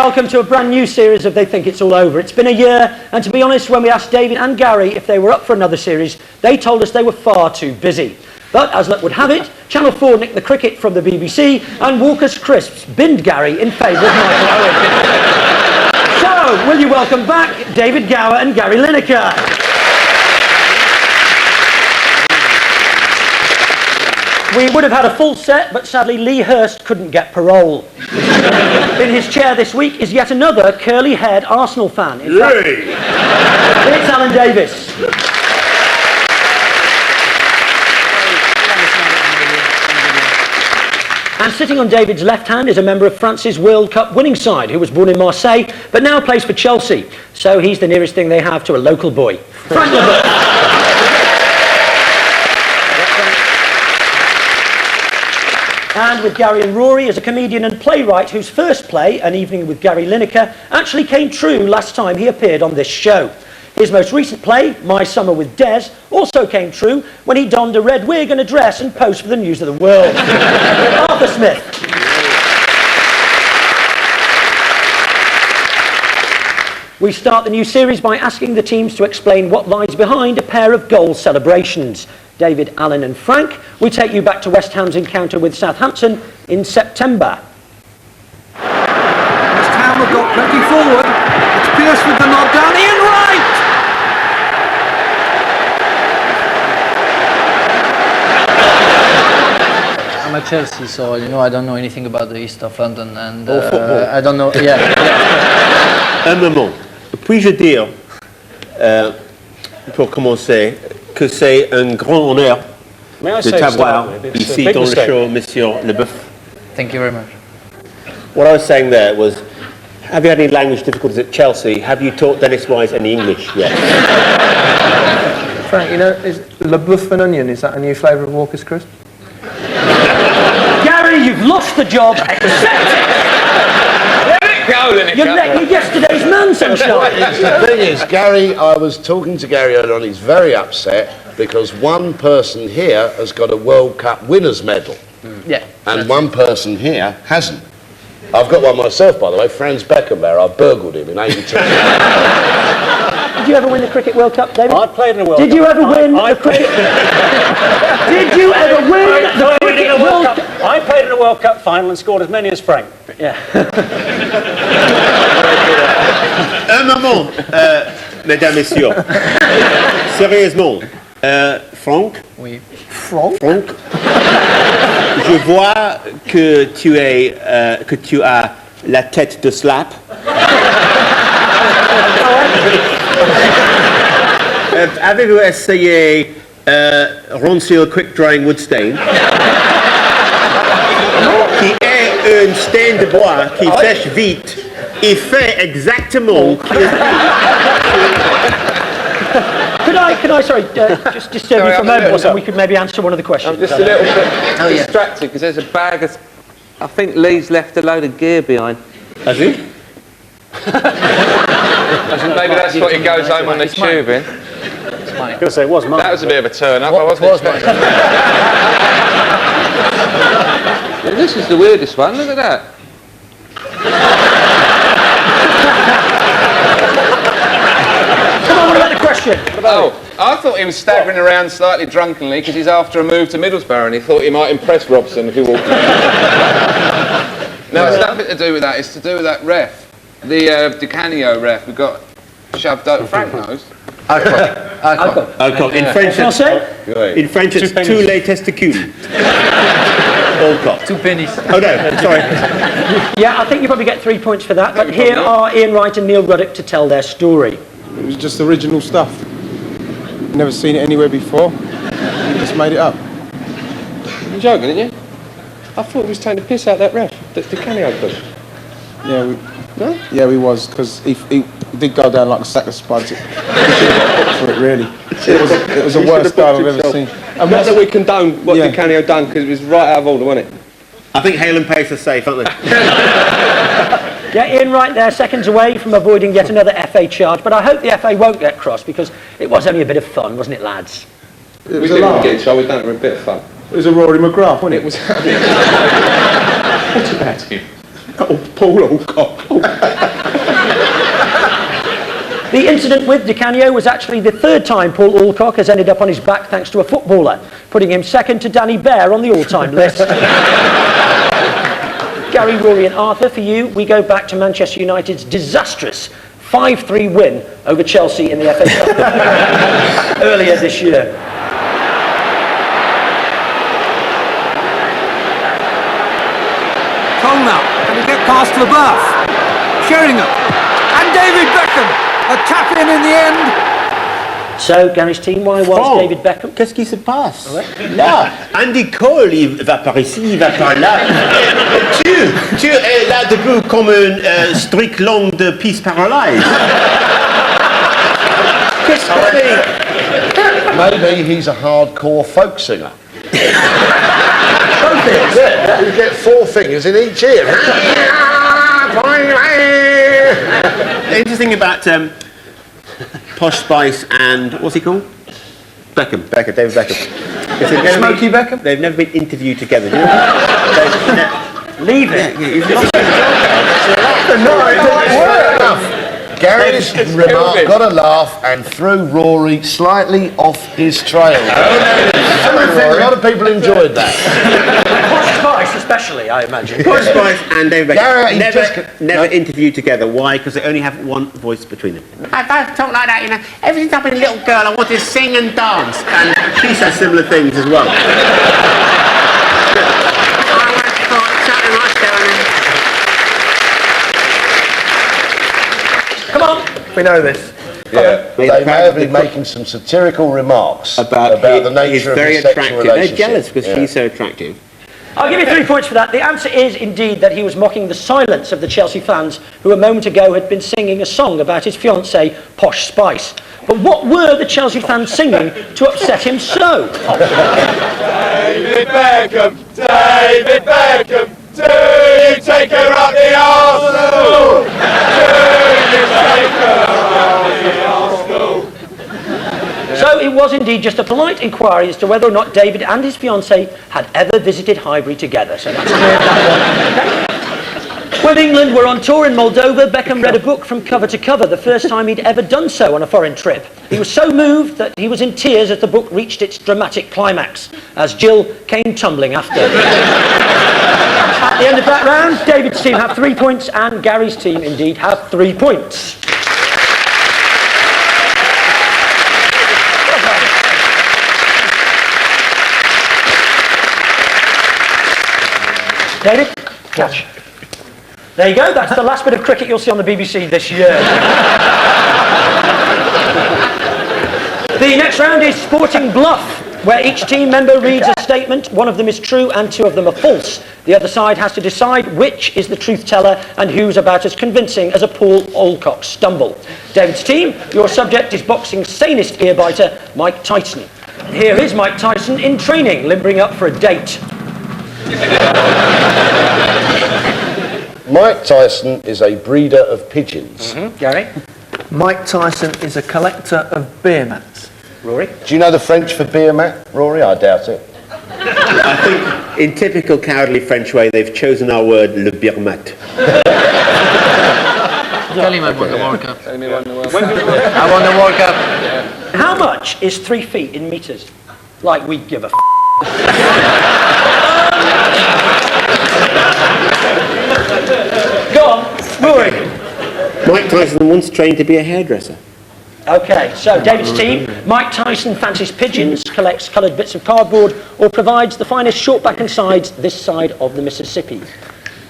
welcome to a brand new series of They Think It's All Over. It's been a year, and to be honest, when we asked David and Gary if they were up for another series, they told us they were far too busy. But as luck would have it, Channel 4 nicked the cricket from the BBC, and Walker's Crisps binned Gary in favour of Michael Owen. So, will you welcome back David Gower and Gary Lineker? We would have had a full set, but sadly Lee Hurst couldn't get parole. In his chair this week is yet another curly-haired Arsenal fan. In fact, it's Allan Davies. And sitting on David's left hand is a member of France's World Cup winning side who was born in Marseille, but now plays for Chelsea. So he's the nearest thing they have to a local boy. Frank Lambert. And with Gary and Rory is a comedian and playwright whose first play, An Evening with Gary Lineker, actually came true last time he appeared on this show. His most recent play, My Summer with Des, also came true when he donned a red wig and a dress and posed for the News of the World. Arthur Smith. We start the new series by asking the teams to explain what lies behind a pair of goal celebrations. David, Allan and Frank, we take you back to West Ham's encounter with Southampton in September. West Ham have got plenty forward. It's Pierce with the knock down. Ian Wright! I'm at Chelsea, so I don't know anything about the east of London, and I don't know. Yeah. Un moment. Puis-je dire, pour commencer, que c'est un grand honneur de t'avoir ici dans le show, Monsieur Beouf. Thank you very much. What I was saying there was, have you had any language difficulties at Chelsea? Have you taught Dennis Wise any English yet? Frank, is Le Boeuf and Onion, is that a new flavour of Walker's Crisp? Gary, you've lost the job. Accept it! You're yesterday's man, sunshine. The thing is, Gary, I was talking to Gary earlier on, he's very upset because one person here has got a World Cup winners medal. Yeah. And one person here hasn't. I've got one myself, by the way, Franz Beckenbauer. I burgled him in 82. Did you ever win the Cricket World Cup, David? I played in a World Cup. Did you ever win the Cricket... Did you ever win the Cricket World Cup? I played in a World Cup final and scored as many as Frank. Yeah. Un moment, mesdames, messieurs. Sérieusement, Franck? Oui. Franck? Je vois que tu as la tête de slap. Avez-vous essayé Ronseal Quick Drying Wood Stain, qui est un stain de bois qui sèche vite et fait exactement. Could I, sorry, just disturb you for a moment, and we could maybe answer one of the questions. I'm just a little bit distracted because there's a bag of... I think Lee's left a load of gear behind. Has he? Maybe that's what he goes home on the tube in. I was going to say, it was mine. That was a bit of a turn-up, I wasn't expecting. Well, this is the weirdest one, look at that. Come on, what about the question? I thought he was staggering around slightly drunkenly because he's after a move to Middlesbrough and he thought he might impress Robson if he walked in. No, it's nothing to do with that, it's to do with that ref. The Di Canio ref who got shoved out. Frank knows. Alcohol. In French, it's tous les testicules. Alcohol. 2 pennies. Oh no, sorry. Yeah, I think you probably get 3 points for that, but here are Ian Wright and Neil Ruddock to tell their story. It was just original stuff. Never seen it anywhere before. We just made it up. You're joking, aren't you? I thought he was taking the piss out of that ref, that Di Canio put. Yeah, we was, because he did go down like a sack of spuds. For it, really. It was the worst style I've ever seen. And not that we condone what Di Canio done, because it was right out of order, wasn't it? I think Hale and Pace are safe, aren't they? Yeah, Ian Wright there, seconds away from avoiding yet another FA charge, but I hope the FA won't get cross because it was only a bit of fun, wasn't it, lads? We didn't get so we done it for a bit of fun. It was a Rory McGrath, wasn't it? It was... What about him? Oh, Paul Alcock. The incident with Di Canio was actually the third time Paul Alcock has ended up on his back thanks to a footballer, putting him second to Danny Bear on the all-time list. Gary, Rory and Arthur, for you, we go back to Manchester United's disastrous 5-3 win over Chelsea in the FA Cup earlier this year. Cole now. Can he get past Beouf? Sheringham. And David Beckham. A tap in the end. So, Gary's team, why was David Beckham? Qu'est-ce qui se passe? Là, Andy Cole, il va par ici, il va par là. tu es là debout comme un strict long de Peace Paralyze. Qu'est-ce que c'est? Maybe he's a hardcore folk singer. Both ears. Yeah, you get 4 fingers in each ear. The interesting about Posh Spice and what's he called? David Beckham. Smokey Beckham? They've never been interviewed together. Do you know? Leave it. Gary's remark got a laugh and threw Rory slightly off his trail. A lot of people enjoyed that. Posh Spice especially, I imagine. Posh Spice and David Beckham Gary, never interviewed together. Why? Because they only have one voice between them. I talk like that, you know. Ever since I've been a little girl, I wanted to sing and dance. And she says similar things as well. Come on, we know this. Yeah, they may have been making some satirical remarks about the nature of his sexual relationship. They're jealous because she's so attractive. I'll give you 3 points for that. The answer is indeed that he was mocking the silence of the Chelsea fans who a moment ago had been singing a song about his fiancée, Posh Spice. But what were the Chelsea fans singing to upset him so? David Beckham, David Beckham, do you take her up the Arsenal? Do you take her up the Arsenal? So it was indeed just a polite inquiry as to whether or not David and his fiancée had ever visited Highbury together. So that's clear, that one. Okay. When England were on tour in Moldova, Beckham read a book from cover to cover, the first time he'd ever done so on a foreign trip. He was so moved that he was in tears as the book reached its dramatic climax, as Jill came tumbling after. At the end of that round, David's team have 3 points and Gary's team indeed have 3 points. David, catch. There you go, that's the last bit of cricket you'll see on the BBC this year. The next round is Sporting Bluff, where each team member reads a statement. One of them is true and 2 of them are false. The other side has to decide which is the truth teller and who's about as convincing as a Paul Alcock stumble. David's team, your subject is boxing's sanest earbiter, Mike Tyson. Here is Mike Tyson in training, limbering up for a date. Mike Tyson is a breeder of pigeons. Gary? Mike Tyson is a collector of beer mats. Rory? Do you know the French for beer mat, Rory? I doubt it. I think, in typical cowardly French way, they've chosen our word, le birmat. Tell him I won the World Cup. I won the World Cup. How much is 3 feet in metres? Like we give a Go on, Rory. Mike Tyson once trained to be a hairdresser. Okay, so David's team, Mike Tyson fancies pigeons, collects coloured bits of cardboard, or provides the finest short back and sides this side of the Mississippi.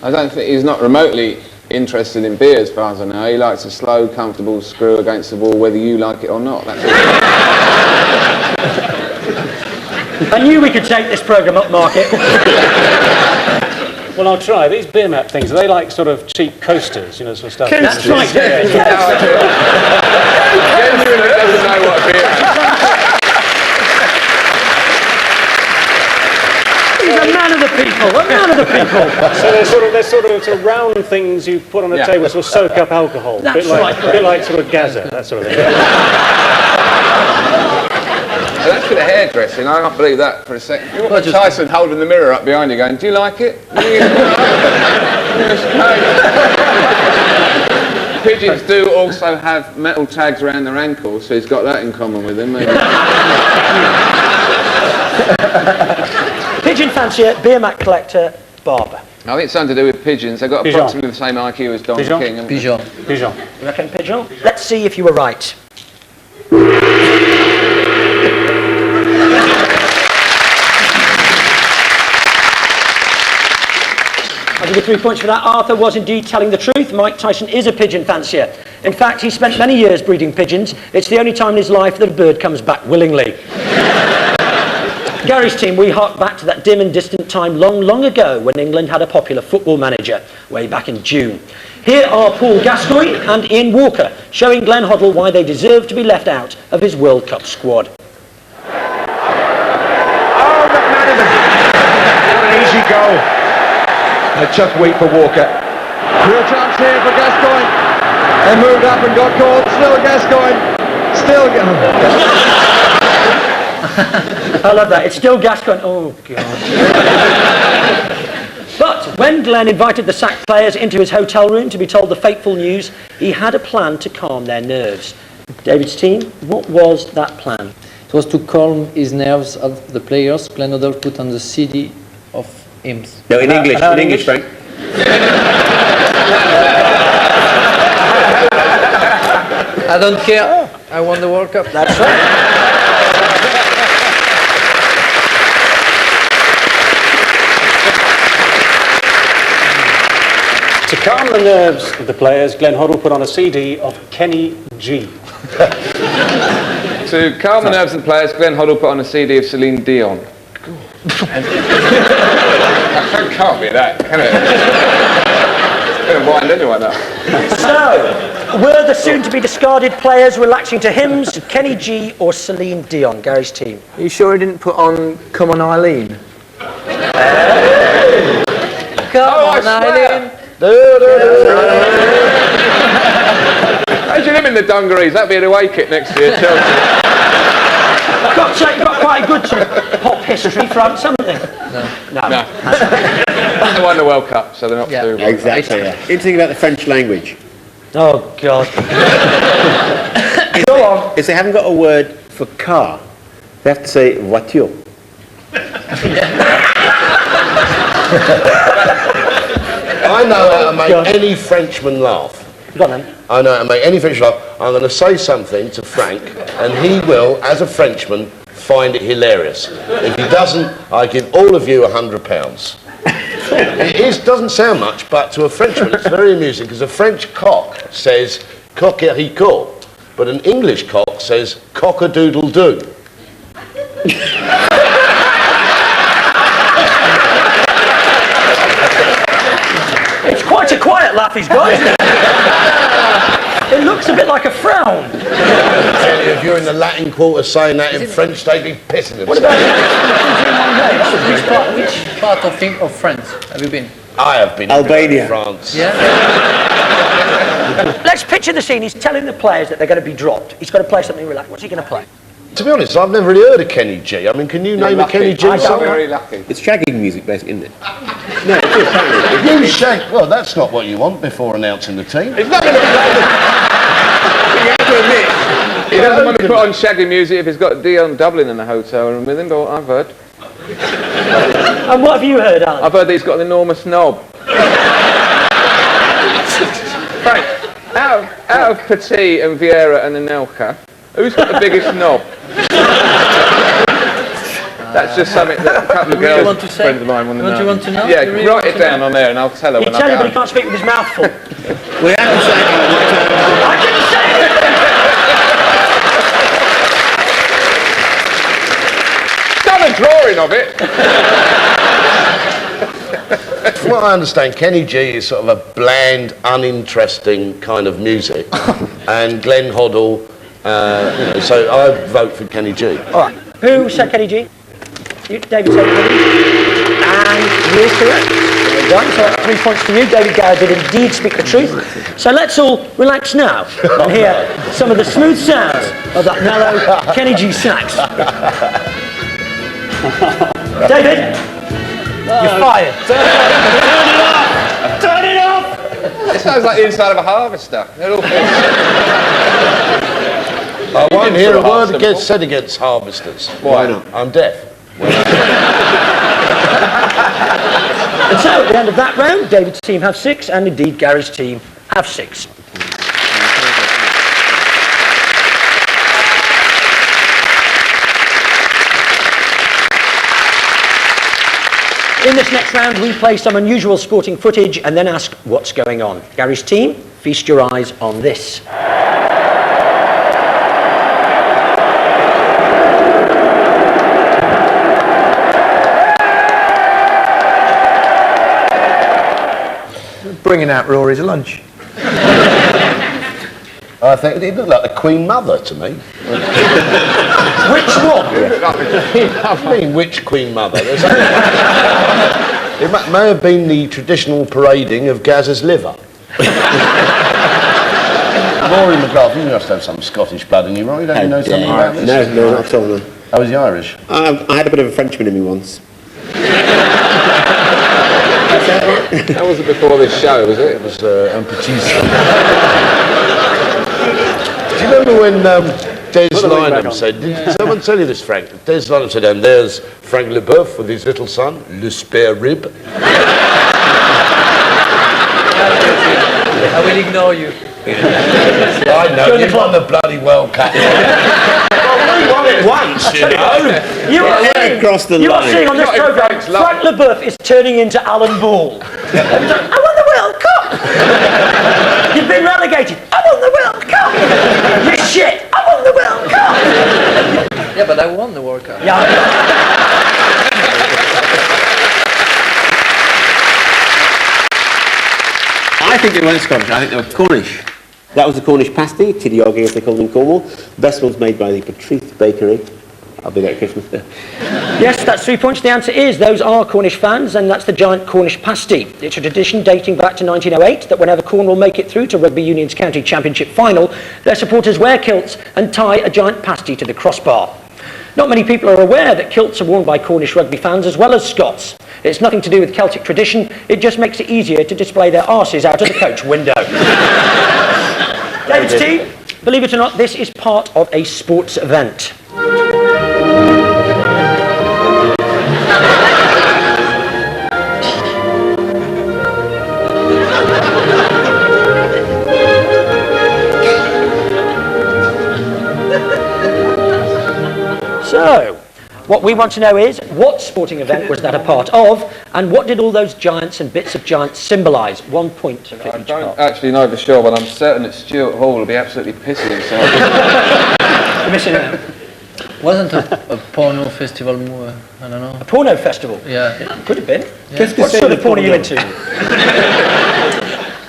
I don't think he's not remotely interested in beer as far as I know. He likes a slow, comfortable screw against the wall whether you like it or not. That's I knew we could take this programme up market. Well, I'll try. These beer mat things, are they like sort of cheap coasters, you know, sort of stuff? That's right. Genuinely doesn't know what a beer is. He's a man of the people, a man of the people. So they're sort of round things you put on a table to sort of soak up alcohol. That's a bit like sort of Gaza, that sort of thing. That's for the hairdressing. I can't believe that for a second. Tyson holding the mirror up behind you going, do you like it? Pigeons do also have metal tags around their ankles, so he's got that in common with him, maybe. Pigeon fancier, beer mat collector, barber. I think it's something to do with pigeons. They've got Pigeon. approximately the same IQ as Don Pigeon. King. Pigeon. Pigeon. You reckon pigeon? Let's see if you were right. I'll give you 3 points for that. Arthur was indeed telling the truth. Mike Tyson is a pigeon fancier. In fact, he spent many years breeding pigeons. It's the only time in his life that a bird comes back willingly. Gary's team, we hark back to that dim and distant time long, long ago when England had a popular football manager, way back in June. Here are Paul Gascoigne and Ian Walker, showing Glenn Hoddle why they deserve to be left out of his World Cup squad. Oh, McManaman. What an easy goal. A chuck wait for Walker. Real chance here for Gascoigne. They moved up and got caught. Still Gascoigne. Still I love that. It's still Gascoigne. Oh, God. But when Glenn invited the sacked players into his hotel room to be told the fateful news, he had a plan to calm their nerves. David's team, what was that plan? It was to calm his nerves of the players. Glenn Hoddle put on the CD of hymns. No, in English, Frank. I don't care. I won the World Cup. That's right. To calm the nerves of the players, Glenn Hoddle put on a CD of Kenny G. To calm the nerves of the players, Glenn Hoddle put on a CD of Celine Dion. That can't be that, can it? It's going to wind anyone up. So, were the soon-to-be discarded players relaxing to hymns, Kenny G or Celine Dion, Gary's team? Are you sure he didn't put on Come On Eileen? Come on, Eileen. How do you live in the dungarees? That'd be an away kit next year, Chelsea. I've got to say, you've got quite a good pop history from something. No. They won the World Cup, so they're not too bad. Exactly, yeah. Interesting about the French language. Oh, God. Go on. Is they haven't got a word for car. They have to say voiture. I know how to make any Frenchman laugh. Go on then. I know how to make any Frenchman laugh. I'm going to say something to Frank, and he will, as a Frenchman, find it hilarious. If he doesn't, I give all of you £100. It doesn't sound much, but to a Frenchman, it's very amusing, because a French cock says cock-a-ricot, but an English cock says cock-a-doodle-doo. It's quite a quiet laugh he's got, isn't it? It looks a bit like a frown. If you're in the Latin Quarter saying that in French, they'd be pissing themselves. What about Which part of France have you been? I have been Albania. in France. Yeah? Let's picture the scene. He's telling the players that they're going to be dropped. He's got to play something relaxed. What's he going to play? To be honest, I've never really heard of Kenny G. I mean, can you name a Kenny G I'm song? very lucky. It's shagging music, basically, isn't it? No, it is, apparently. You shake. Well, that's not what you want before announcing the team. It's not going to You have to admit, he doesn't want to put on shaggy music if he's got Dion Dublin in the hotel room with him, but I've heard. And what have you heard, Alan? I've heard that he's got an enormous knob. Frank, out of Petit and Vieira and Anelka, who's got the biggest knob? That's just something that a couple of You really girls, want to say? friends of mine, want to know. Don't you want to know? Yeah, You really write want it to down know? on there and I'll tell her He'll when tell you, I but he go. can't speak with his mouth full. We have to say I didn't say it! Done a drawing of it. From what I understand, Kenny G is sort of a bland, uninteresting kind of music, and Glenn Hoddle. So I vote for Kenny G. All right. Who said Kenny G? You, David said Kenny. And you're correct. Well done. So that's 3 points for you. David Gower did indeed speak the truth. So let's all relax now and hear some of the smooth sounds of that mellow Kenny G sax. David, you're fired. Turn it off! Turn it It sounds like the inside of a harvester. It all feels... I won't hear a word said against harvesters. Why not? I'm deaf. And so, at the end of that round, David's team have 6, and indeed Gary's team have 6. In this next round, we play some unusual sporting footage and then ask what's going on. Gary's team, feast your eyes on this. Bringing out Rory's lunch. I think it looked like the Queen Mother to me. Which one? I mean, which Queen Mother? It may have been the traditional parading of Gaz's liver. Rory McGrath, you must have some Scottish blood in you, Rory. Don't you know something about this? No, not at all. No. How was he Irish? I had a bit of a Frenchman in me once. That wasn't before this show, was it? It was un petit. Do you remember when Des Lynam said, did someone tell you this, Frank? Des Lynam said, and there's Frank Leboeuf with his little son, le spare rib. I will ignore you. I know, you won the bloody World Cup. We won it once, you know. You are across the you are line. seeing on this Not in programme, Frank's love. Frank Leboeuf is turning into Alan Ball. I won the World Cup! You've been relegated. I won the World Cup! You shit! I won the World Cup! Yeah, but I won the World Cup. Yeah. I think they weren't Scottish, I think they were Cornish. That was the Cornish pasty, tidiogi as they called them in Cornwall. Best one's made by the Patrice Bakery. I'll be there at Christmas. Yes, that's 3 points. The answer is those are Cornish fans, and that's the giant Cornish pasty. It's a tradition dating back to 1908 that whenever Cornwall make it through to Rugby Union's County Championship final, their supporters wear kilts and tie a giant pasty to the crossbar. Not many people are aware that kilts are worn by Cornish rugby fans as well as Scots. It's nothing to do with Celtic tradition, it just makes it easier to display their arses out of the coach window. David's team, believe it or not, this is part of a sports event. So, what we want to know is, what sporting event was that a part of, and what did all those giants and bits of giants symbolise? 1 point for I each don't part. actually know for sure, but I'm certain that Stuart Hall will be absolutely pissing himself. You're missing out. Wasn't a porno festival, I don't know. A porno festival? Yeah. Could have been. Yeah. What sort of porno are you into?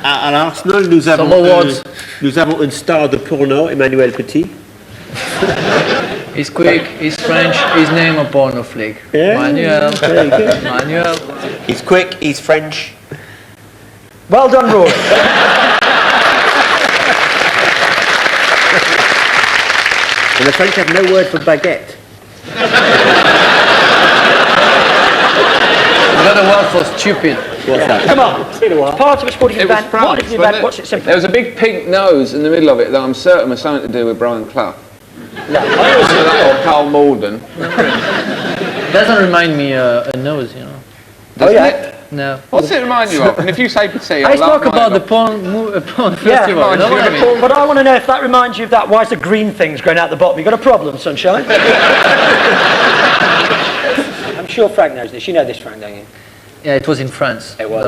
À l'Arsenal, nous avons une star de porno, Emmanuel Petit. He's quick, he's French, his name a porno flick. Yeah. Manuel. There you go. Manuel. He's quick, he's French. Well done, Rory. And the French have no word for baguette. Another word for stupid. What's that? Come on. It's been a while. Part of a sporting It was event. What France, is the wasn't event? it? What's it simple? There was a big pink nose in the middle of it that I'm certain was something to do with Brian Clough. Either that or Carl Malden. Doesn't remind me a nose, you know. Oh, yeah. No. What's it remind you of? And if you say Petit, I I'll laugh spoke about my the head porn festival. You know what I mean? But I want to know if that reminds you of that. Why is the green things growing out the bottom? You got a problem, sunshine? I'm sure Frank knows this. You know this, Frank, don't you? Yeah, it was in France. It was.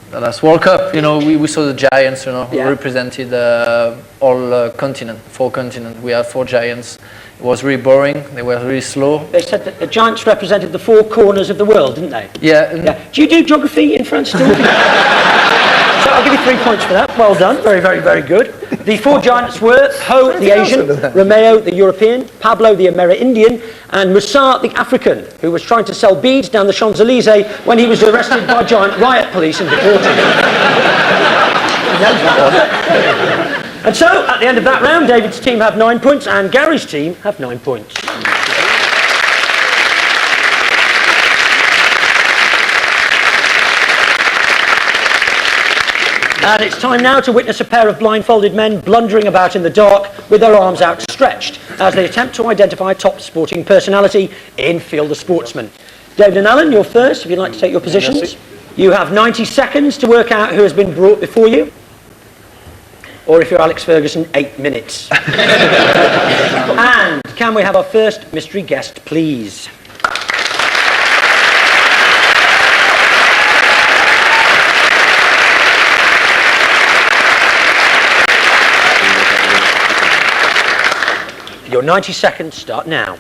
The last World Cup. You know, we saw the giants. You know, who Yeah. represented all continent, 4 continents. We had 4 giants. It was really boring. They were really slow. They said that the giants represented the 4 corners of the world, didn't they? Yeah. And Yeah. Do you do geography in France still? So I'll give you 3 points for that. Well done. Very, very, very good. The 4 giants were Ho, the Asian, Romeo, the European, Pablo, the Amerindian, and Moussa, the African, who was trying to sell beads down the Champs-Élysées when he was arrested by giant riot police and deported. And so, at the end of that round, David's team have 9 points and Gary's team have 9 points. And it's time now to witness a pair of blindfolded men blundering about in the dark with their arms outstretched as they attempt to identify a top sporting personality in Field of Sportsmen. David and Allan, you're first, if you'd like to take your positions. You have 90 seconds to work out who has been brought before you. Or if you're Alex Ferguson, 8 minutes. And can we have our first mystery guest, please? Your 90 seconds start now.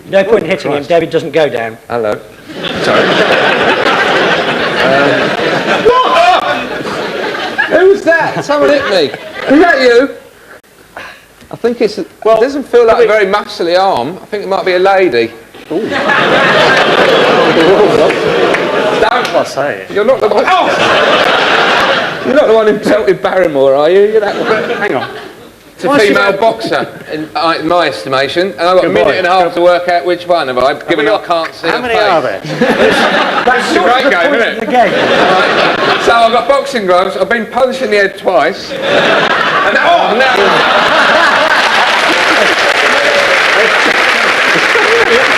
No point in hitting him. David doesn't go down. Hello. Sorry. Who was that? Someone hit me. Was that you? I think it's... Well, it doesn't feel like a very muscly arm. I think it might be a lady. Don't say it. You're not the one... Oh! You're not the one who pelted Barrymore, are you? You're that one. Hang on. It's a female boxer, in my estimation, and I've got a minute and a half to work out which one have I, given I can't see How her many face. are there? That's a great game, isn't it? Right. So I've got boxing gloves, I've been punched in the head twice, and now...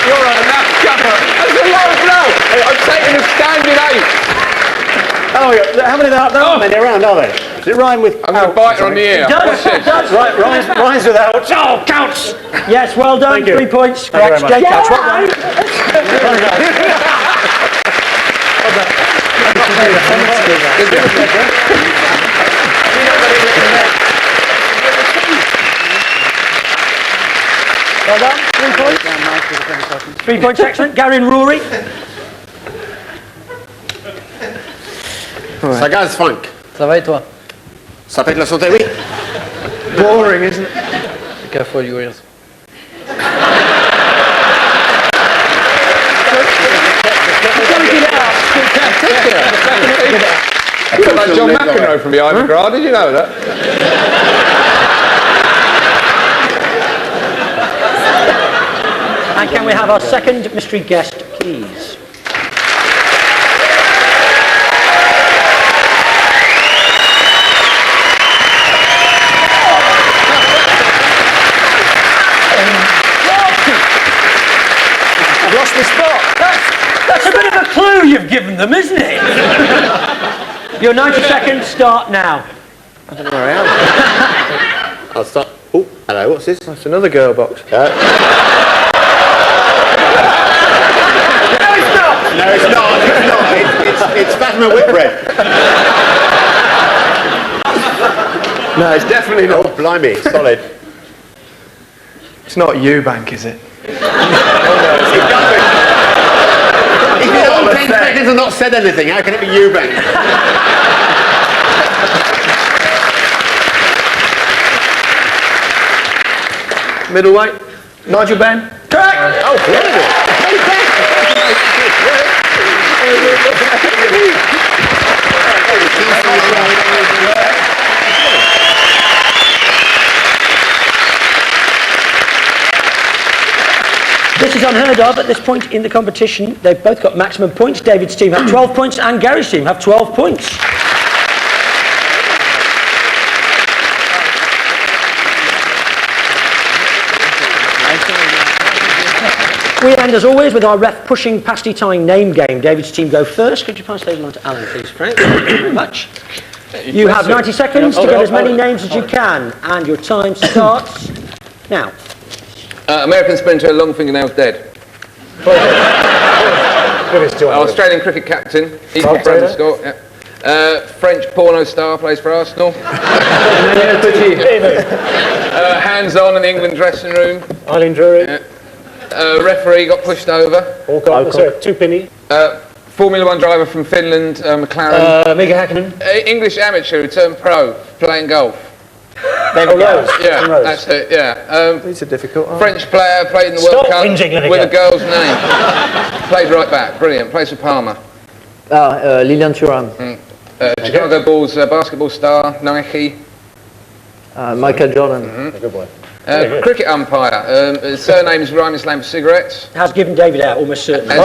You're right, that's a low blow! I'm taking a standing 8. Oh, how many there aren't many around, are there? Does it rhyme with... I'm going to bite her on the ear. It does. Right, rhymes with ouch. Oh, counts! Yes, well done. Thank you. 3 points. Thank you Correct. very much. Jake, well done. Well done. 3 points. 3 points, excellent. Gary and Rory. Ça gaz, Frank. Ça va et toi? Ça pète la santé, oui. Boring, isn't it? Be careful your ears. I feel like John McEnroe from the Ivy Grant, did you know that? And can we have our second mystery guest, please? I've lost my spot. That's a bit of a clue you've given them, isn't it? Your 90 seconds start now. I don't know where I am. I'll start. Oh, hello, what's this? That's another girl box. No, it's not. It's Fatima Whitbread. No, it's definitely not. Oh, blimey, solid. It's not Eubank, is it? He's been on 10 seconds and not said anything. How can it be Eubank? Middleweight. Nigel Benn. Correct! Oh, blimey. This is unheard of at this point in the competition. They've both got maximum points. David's team have 12 points and Gary's team have 12 points. We end, as always, with our ref pushing pasty tying name game. David's team go first. Could you pass David on to Allan, please, Frank? Thank you very much. You have 90 seconds to get as many names as you can, and your time starts now. American sprinter, long fingernails, dead. Australian cricket captain, equal Brandon Scott. Yeah. French porno star, plays for Arsenal. Hands-on in the England dressing room. Eileen Drury. Yeah. Referee got pushed over. Two penny. Formula One driver from Finland, McLaren. Mika Hakkinen. English amateur who turned pro, playing golf. Rose. Yeah, that's it, yeah. These are difficult. French player, played in the World Cup with a girl's name. Played right back, brilliant, plays for Parma. Lilian Thuram. Chicago Bulls basketball star, Nike. Michael Jordan. Good boy. Cricket umpire. His surname's rhyme his name for cigarettes. Has given David out, almost certainly.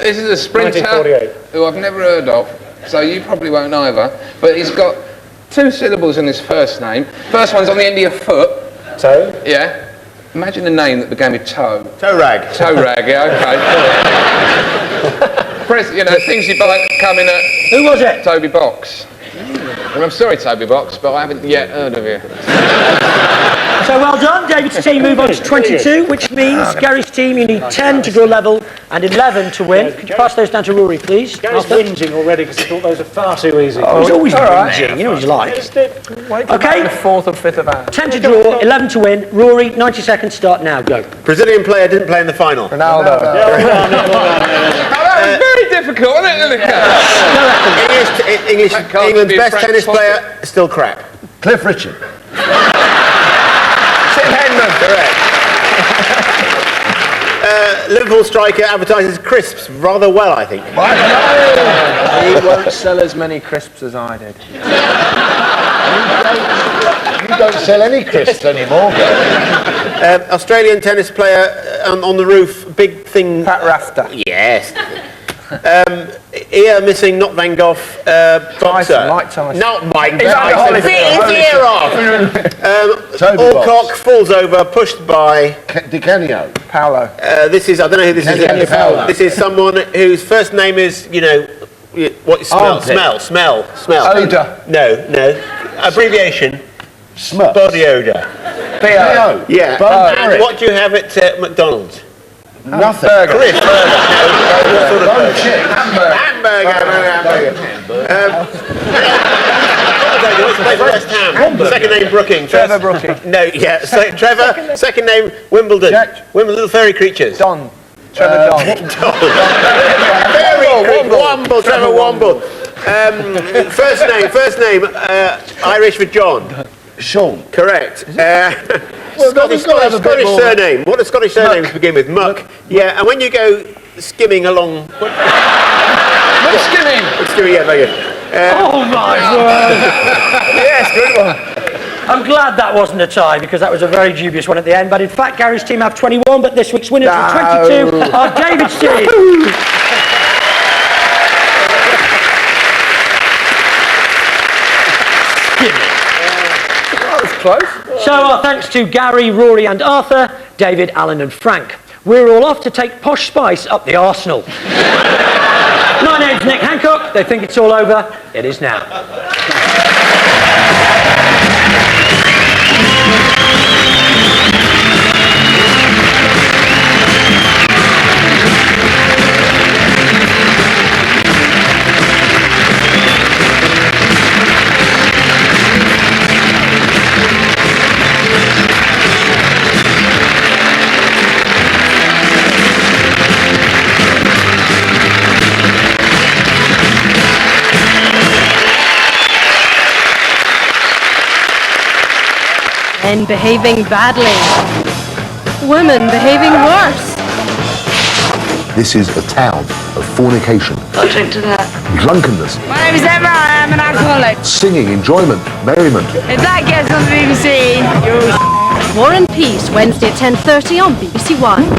This is a sprinter 1948. who I've never heard of, so you probably won't either. But he's got 2 syllables in his first name. First one's on the end of your foot. Toe? Yeah. Imagine a name that began with toe. Toe rag. Toe rag, yeah, okay. Things you buy come in a... Who was it? Toby Box. Well, I'm sorry, Toby Box, but I haven't yet heard of you. So well done. David's team move on to 22, which means Gary's team, you need 10 to go level and 11 to win. Could you pass those down to Rory, please? Gary's whinging already because he thought those were far too easy. Oh, he's always whinging, you know what he's like. Okay, The 4th or 5th of hour. 10 to draw, 11 to win. Rory, 90 seconds start now, go. Brazilian player didn't play in the final. Ronaldo. That was very difficult, wasn't it? England's best tennis player, still crap. Cliff Richard. Tim Henman, correct. Liverpool striker advertises crisps rather well, I think. He won't sell as many crisps as I did. You don't sell any crisps anymore, Gary. Australian tennis player on the roof, big thing. Pat Rafter. Yes. Ear missing, not Van Gogh. Boxer. Mike Tyson. Not Mike He's Tyson. on Bit his ear off. Toby Alcock Box. falls over, pushed by. Di Canio. Paolo. This is, I don't know who this Kenny is. Paolo. This is someone whose first name is, what you smell. Armpit. Smell. Odour. No. Abbreviation. Smurfs. Body odour. P.O. Yeah. And what do you have at McDonald's? Nothing. Cliff. Bone chick. Hamburger. West Ham. Second name Brooking. Trevor Brooking. No, yeah. So Trevor. Second name Wimbledon. Jack. Wimbledon, little fairy creatures. Don. Trevor Don. Fairy creature. Womble. Trevor Womble. First name Irish for John. Sean. Correct. Scottish Scottish surname. What do Scottish surnames begin with? Muck. Yeah, and when you go skimming along... Skimming. Skimming, yeah, very good. Oh my word! Yes, good one. I'm glad that wasn't a tie because that was a very dubious one at the end. But in fact, Gary's team have 21, but this week's winners are 22 are David's team. Close. So our thanks to Gary, Rory and Arthur, David, Allan and Frank. We're all off to take Posh Spice up the arsenal. My name's Nick Hancock. They think it's all over. It is now. Men behaving badly. Women behaving worse. This is a town of fornication. I'll drink to that. Drunkenness. My name is Emma, I am an alcoholic. Singing, enjoyment, merriment. If that gets on the BBC, War and Peace, Wednesday at 10:30 on BBC One.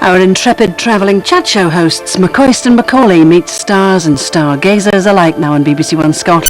Our intrepid travelling chat show hosts McCoist and Macaulay meet stars and stargazers alike now on BBC One Scotland.